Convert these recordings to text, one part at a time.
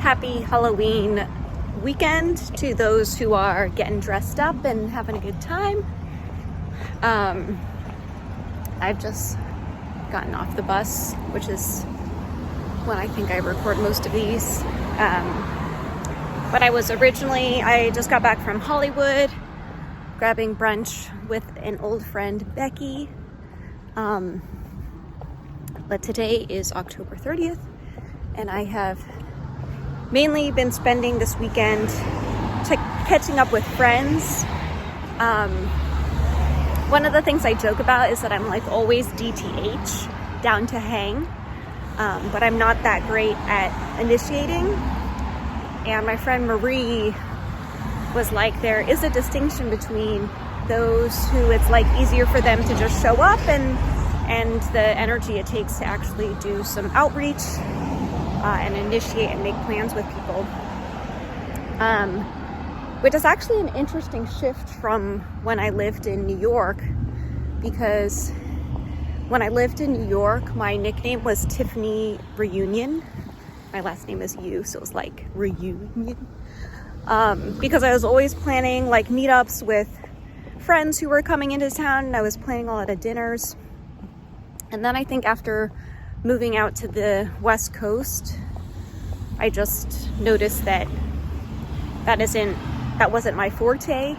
happy Halloween weekend to those who are getting dressed up and having a good time. I've just gotten off the bus, which is when I think I record most of these. But I just got back from Hollywood, grabbing brunch with an old friend, Becky. But today is October 30th, and I have mainly been spending this weekend catching up with friends. One of the things I joke about is that I'm like always DTH, down to hang, but I'm not that great at initiating. And my friend Marie was like, there is a distinction between those who it's like easier for them to just show up and the energy it takes to actually do some outreach and initiate and make plans with people. Which is actually an interesting shift from when I lived in New York, because when I lived in New York, my nickname was Tiffany Reunion. My last name is Yu, so it was like reunion. Because I was always planning like meetups with friends who were coming into town, and I was planning a lot of dinners. And then I think after moving out to the West Coast, I just noticed that wasn't my forte.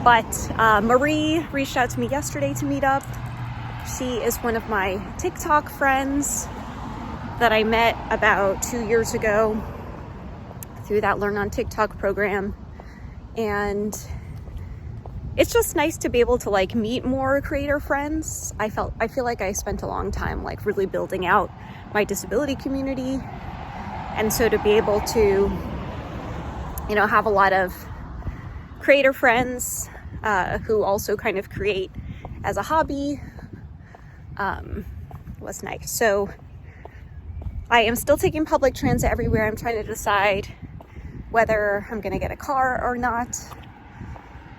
But Marie reached out to me yesterday to meet up. She is one of my TikTok friends that I met about 2 years ago through that Learn on TikTok program. And it's just nice to be able to like meet more creator friends. I feel like I spent a long time like really building out my disability community. And so to be able to, have a lot of creator friends who also kind of create as a hobby was nice. So I am still taking public transit everywhere. I'm trying to decide whether I'm going to get a car or not.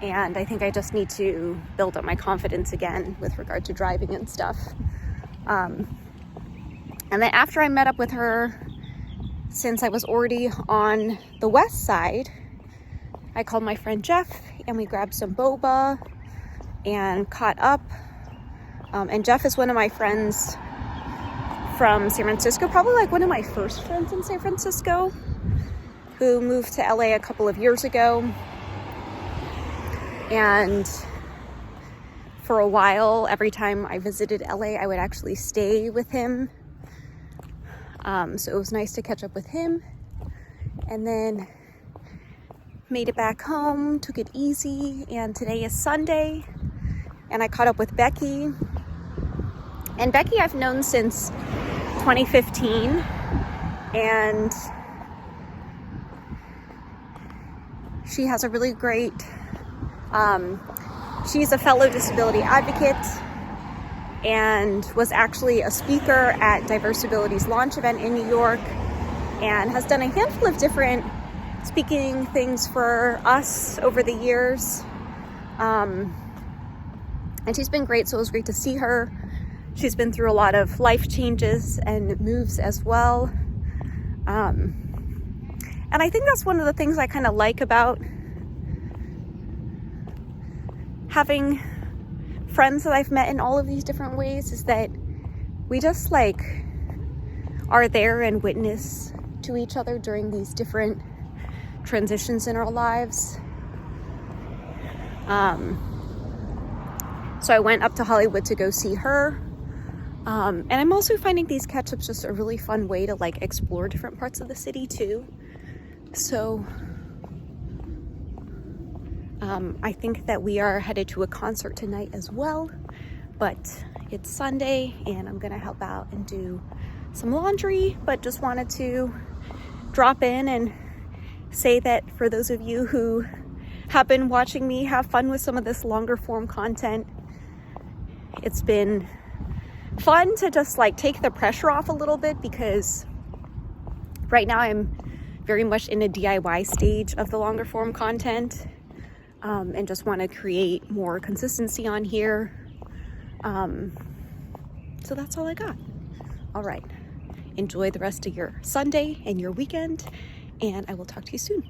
And I think I just need to build up my confidence again with regard to driving and stuff. And then after I met up with her, since I was already on the west side, I called my friend Jeff and we grabbed some boba and caught up. And Jeff is one of my friends from San Francisco, probably like one of my first friends in San Francisco, who moved to LA a couple of years ago. And for a while, every time I visited LA, I would actually stay with him. So it was nice to catch up with him. And then made it back home, took it easy. And today is Sunday. And I caught up with Becky. And Becky I've known since 2015. And she has a really great... she's a fellow disability advocate and was actually a speaker at Diversability's launch event in New York, and has done a handful of different speaking things for us over the years. And she's been great, so it was great to see her. She's been through a lot of life changes and moves as well. And I think that's one of the things I kind of like about having friends that I've met in all of these different ways, is that we just like are there and witness to each other during these different transitions in our lives. So I went up to Hollywood to go see her. And I'm also finding these catch-ups just a really fun way to like explore different parts of the city too. So I think that we are headed to a concert tonight as well, but it's Sunday and I'm gonna help out and do some laundry, but just wanted to drop in and say that for those of you who have been watching me have fun with some of this longer form content, it's been fun to just like take the pressure off a little bit, because right now I'm very much in a DIY stage of the longer form content. And just want to create more consistency on here. So that's all I got. All right. Enjoy the rest of your Sunday and your weekend, and I will talk to you soon.